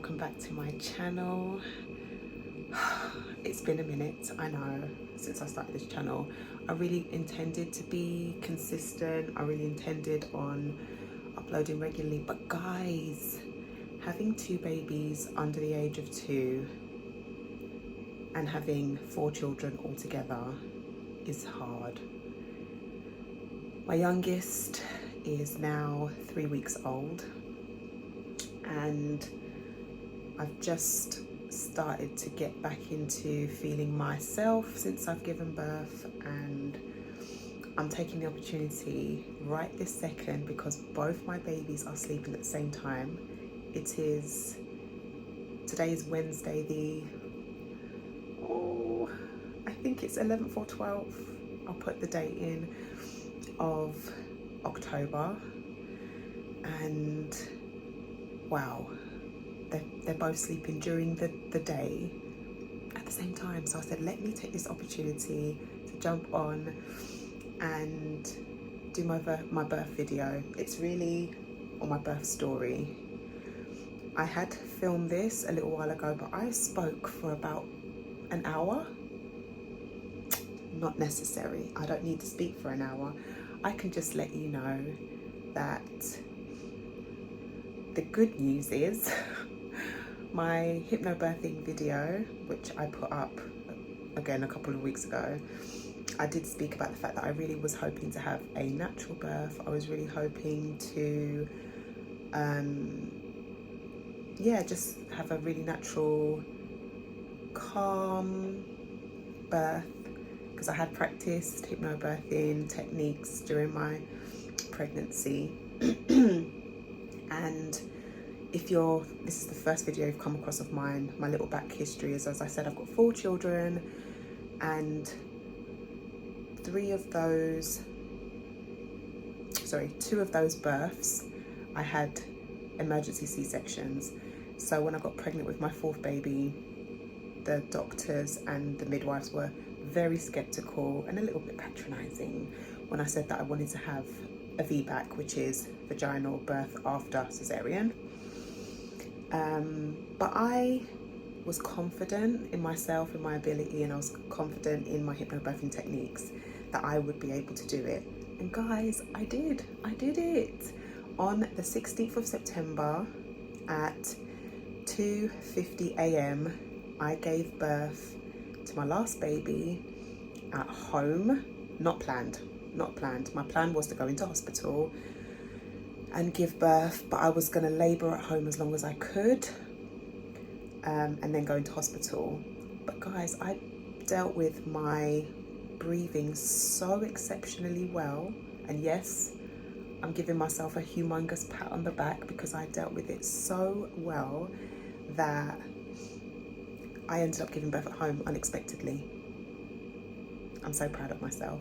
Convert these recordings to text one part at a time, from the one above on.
welcome back to my channel. It's been a minute, I know, since I started this channel. I really intended to be consistent. I really intended on uploading regularly, but guys, having 2 babies under the age of 2 and having 4 children altogether is hard. My youngest is now 3 weeks old, and I've just started to get back into feeling myself since I've given birth, and I'm taking the opportunity right this second, because both my babies are sleeping at the same time. Today is Wednesday, I think it's 11th or 12th, I'll put the date in, of October, and wow, they're both sleeping during the day at the same time. So I said, let me take this opportunity to jump on and do my birth video. It's really on my birth story. I had filmed this a little while ago, but I spoke for about an hour. Not necessary. I don't need to speak for an hour. I can just let you know that the good news is my hypnobirthing video, which I put up again a couple of weeks ago, I did speak about the fact that I really was hoping to have a natural birth. I was really hoping to just have a really natural, calm birth, because I had practiced hypnobirthing techniques during my pregnancy. And if this is the first video you've come across of mine, my little back history is, as I said, I've got 4 children, and 2 of those births, I had emergency C-sections. So when I got pregnant with my 4th baby, the doctors and the midwives were very skeptical and a little bit patronizing when I said that I wanted to have a VBAC, which is vaginal birth after cesarean. But I was confident in myself, in my ability, and I was confident in my hypnobirthing techniques that I would be able to do it. And guys, I did it. On the 16th of September at 2:50 a.m, I gave birth to my last baby at home. Not planned. My plan was to go into hospital and give birth, but I was going to labour at home as long as I could, and then go into hospital. But guys, I dealt with my breathing so exceptionally well, and yes, I'm giving myself a humongous pat on the back, because I dealt with it so well that I ended up giving birth at home unexpectedly. I'm so proud of myself.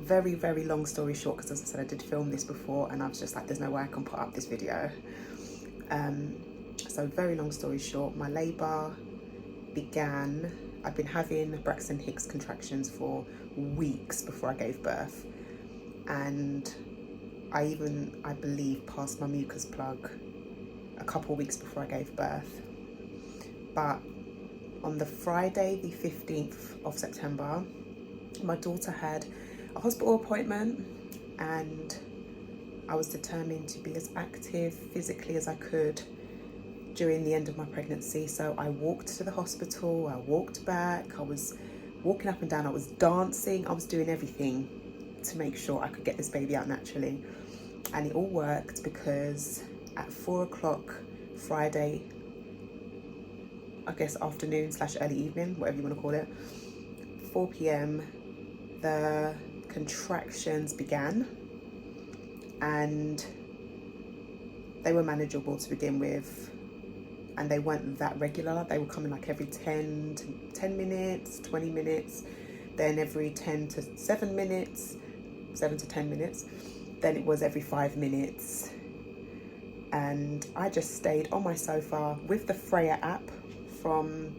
Very, very long story short, because as I said, I did film this before, and I was just like, there's no way I can put up this video. So very long story short, my labour began. I've been having Braxton Hicks contractions for weeks before I gave birth, and I believe, passed my mucus plug a couple of weeks before I gave birth. But on the Friday, the 15th of September, my daughter had a hospital appointment, and I was determined to be as active physically as I could during the end of my pregnancy. So I walked to the hospital, I walked back, I was walking up and down, I was dancing, I was doing everything to make sure I could get this baby out naturally. And it all worked, because at 4 o'clock Friday, I guess afternoon / early evening, whatever you want to call it, 4 p.m, the contractions began, and they were manageable to begin with, and they weren't that regular. They were coming like every 10 minutes, 20 minutes, then every 10 to 7 minutes, 7 to 10 minutes, then it was every 5 minutes. And I just stayed on my sofa with the Freya app from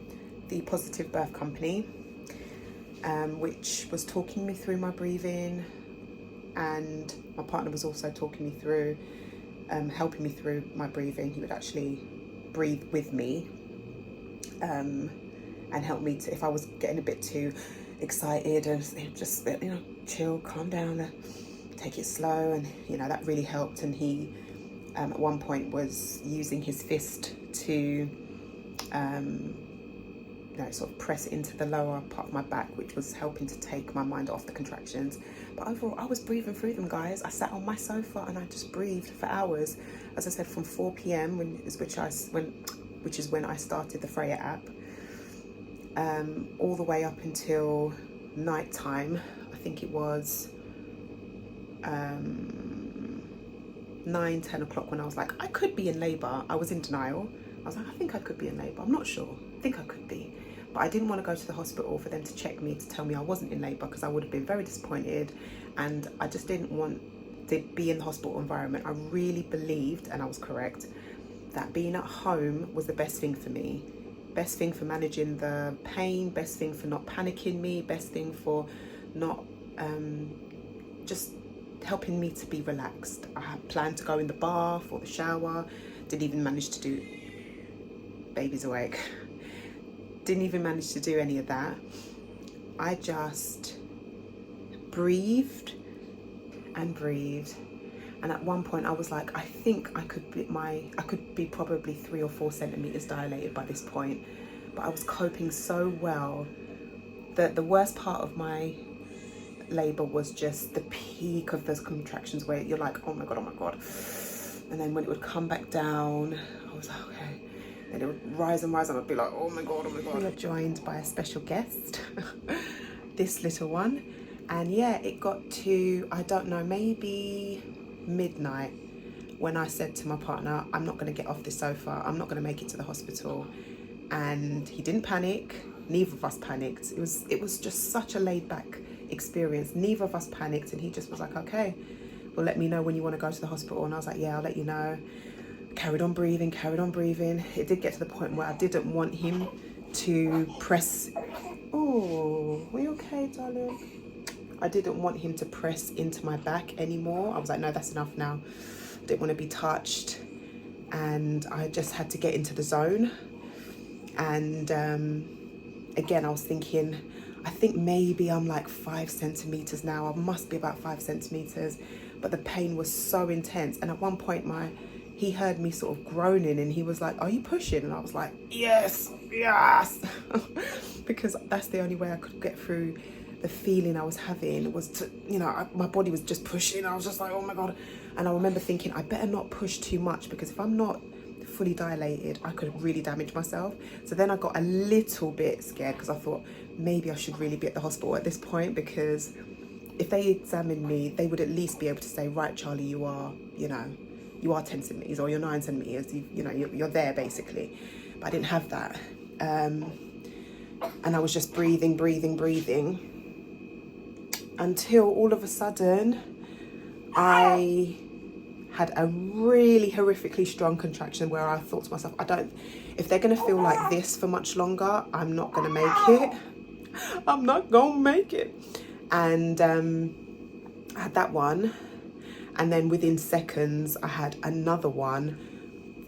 the Positive Birth Company, which was talking me through my breathing, and my partner was also talking me through, helping me through my breathing. He would actually breathe with me, and help me to, if I was getting a bit too excited, and just, you know, chill, calm down, take it slow. And, you know, that really helped. And he, at one point, was using his fist to, you know, sort of press into the lower part of my back, which was helping to take my mind off the contractions. But overall, I was breathing through them, guys. I sat on my sofa and I just breathed for hours. As I said, from 4 p.m, which is when I started the Freya app, all the way up until night time. I think it was 9-10 o'clock when I was like, I could be in labour. I was in denial. I was like, I think I could be in labour. I'm not sure. I think I could be. But I didn't want to go to the hospital for them to check me, to tell me I wasn't in labour, because I would have been very disappointed. And I just didn't want to be in the hospital environment. I really believed, and I was correct, that being at home was the best thing for me. Best thing for managing the pain, best thing for not panicking me, best thing for not just helping me to be relaxed. I had planned to go in the bath or the shower, didn't even manage to do, baby's awake, didn't even manage to do any of that. I just breathed and breathed. And at one point I was like, I think I could be probably 3 or 4 centimeters dilated by this point. But I was coping so well that the worst part of my labor was just the peak of those contractions, where you're like, oh my god, and then when it would come back down, I was like, okay, and it would rise and rise, and I'd be like, oh my god. We are joined by a special guest, this little one. And yeah, it got to, I don't know, maybe midnight when I said to my partner, I'm not going to get off this sofa, I'm not going to make it to the hospital. And he didn't panic, neither of us panicked. It was just such a laid back experience. Neither of us panicked, and he just was like, okay, well, let me know when you want to go to the hospital. And I was like, yeah, I'll let you know. Carried on breathing. It did get to the point where I didn't want him to press. Oh, are you okay, darling? I didn't want him to press into my back anymore. I was like, no, that's enough now. Didn't want to be touched. And I just had to get into the zone. And again, I was thinking, I think maybe I'm like 5 centimeters now. I must be about 5 centimeters. But the pain was so intense. And at one point, he heard me sort of groaning, and he was like, are you pushing? And I was like, yes. Because that's the only way I could get through the feeling I was having, was to, you know, my body was just pushing. I was just like, oh my god. And I remember thinking, I better not push too much, because if I'm not fully dilated, I could really damage myself. So then I got a little bit scared, because I thought maybe I should really be at the hospital at this point, because if they examined me, they would at least be able to say, right, Charlie, you are 10 centimeters or you're 9 centimeters, you're there basically. But I didn't have that. And I was just breathing until all of a sudden I had a really horrifically strong contraction, where I thought to myself, if they're going to feel like this for much longer, I'm not going to make it. I'm not going to make it. And I had that one. And then within seconds, I had another one,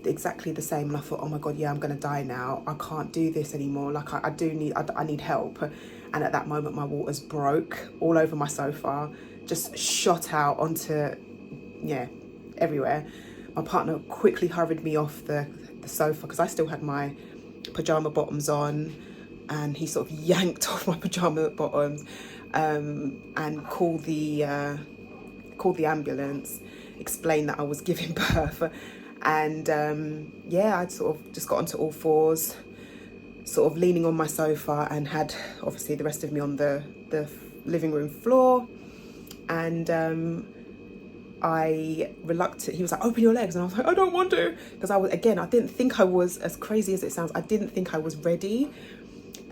exactly the same. And I thought, oh my God, yeah, I'm going to die now. I can't do this anymore. Like I need help. And at that moment, my waters broke all over my sofa, just shot out onto, everywhere. My partner quickly hurried me off the sofa, because I still had my pajama bottoms on, and he sort of yanked off my pajama bottoms, and called the ambulance, explained that I was giving birth. And I'd sort of just got onto all fours, sort of leaning on my sofa, and had obviously the rest of me on the living room floor. And he was like, open your legs. And I was like, I don't want to. Because I didn't think I was, as crazy as it sounds, I didn't think I was ready.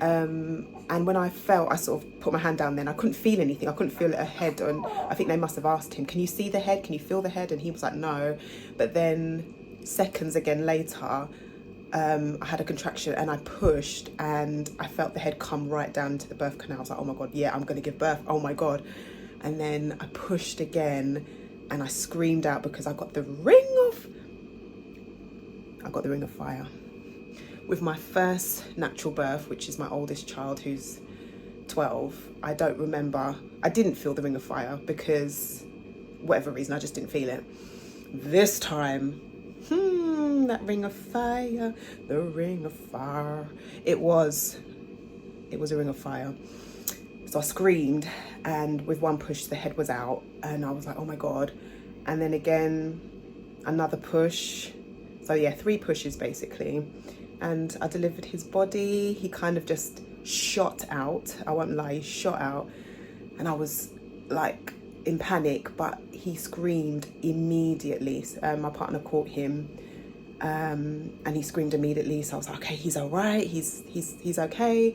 And when I felt, I sort of put my hand down, then I couldn't feel anything. I couldn't feel a head. And I think they must have asked him, can you see the head? Can you feel the head? And he was like, no. But then seconds again later, I had a contraction, and I pushed, and I felt the head come right down to the birth canal. I was like, oh my God, yeah, I'm going to give birth. Oh my God. And then I pushed again, and I screamed out, because I got the ring of fire. with my first natural birth, which is my oldest child who's 12, I don't remember, I didn't feel the ring of fire because whatever reason, I just didn't feel it. This time, that ring of fire, the ring of fire, it was a ring of fire. So I screamed, and with one push the head was out, and I was like, oh my God. And then again, another push. So yeah, 3 pushes basically. And I delivered his body. He kind of just shot out. I won't lie, he shot out. And I was like in panic, but he screamed immediately. My partner caught him, and he screamed immediately. So I was like, okay, he's all right. He's okay.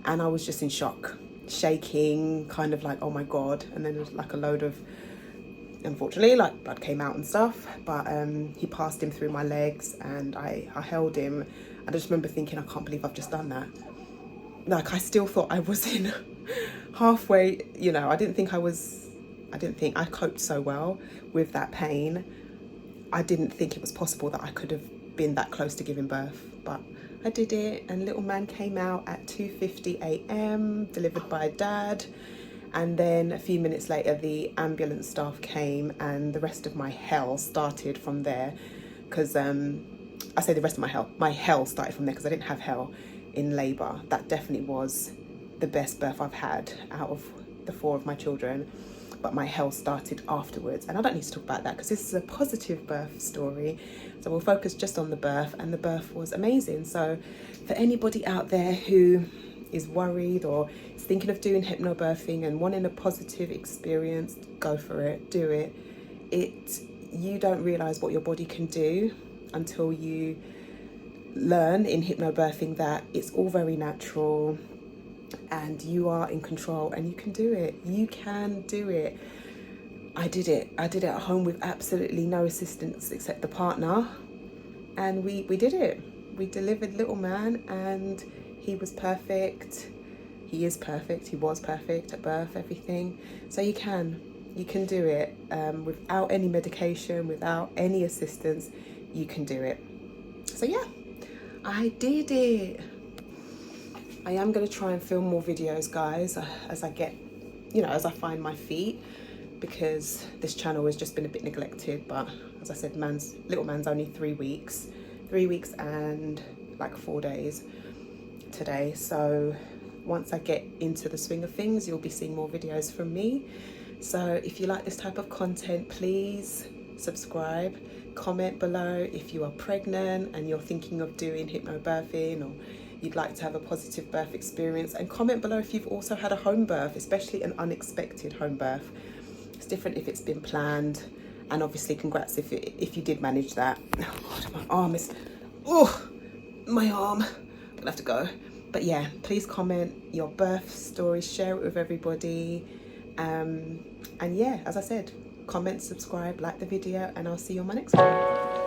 And I was just in shock, shaking, kind of like, oh my God. And then there was like a load of, unfortunately, like blood came out and stuff, but he passed him through my legs, and I held him. I just remember thinking, I can't believe I've just done that. Like, I still thought I was in halfway, you know, I didn't think I coped so well with that pain. I didn't think it was possible that I could have been that close to giving birth, but I did it, and little man came out at 2:50 a.m, delivered by Dad. And then a few minutes later, the ambulance staff came, and the rest of my hell started from there. Because I say the rest of my hell started from there because I didn't have hell in labour. That definitely was the best birth I've had out of the 4 of my children. But my hell started afterwards. And I don't need to talk about that because this is a positive birth story. So we'll focus just on the birth, and the birth was amazing. So for anybody out there who is worried or is thinking of doing hypnobirthing and wanting a positive experience, go for it, do it. You don't realise what your body can do until you learn in hypnobirthing that it's all very natural and you are in control and you can do it. You can do it. I did it at home with absolutely no assistance except the partner, and we did it. We delivered little man, and he was perfect. He is perfect. He was perfect at birth, everything. So you can do it without any medication, without any assistance. You can do it. So yeah, I did it. I am going to try and film more videos, guys, as I get, as I find my feet, because this channel has just been a bit neglected. But as I said, little man's only 3 weeks and like 4 days today. So once I get into the swing of things, you'll be seeing more videos from me. So if you like this type of content, please subscribe, comment below if you are pregnant and you're thinking of doing hypnobirthing, or you'd like to have a positive birth experience, and comment below if you've also had a home birth, especially an unexpected home birth. It's different if it's been planned, and obviously congrats if you did manage that. Oh God, my arm is, my arm, I'm gonna have to go. But yeah, please comment your birth story, share it with everybody, and yeah, as I said, comment, subscribe, like the video, and I'll see you on my next one.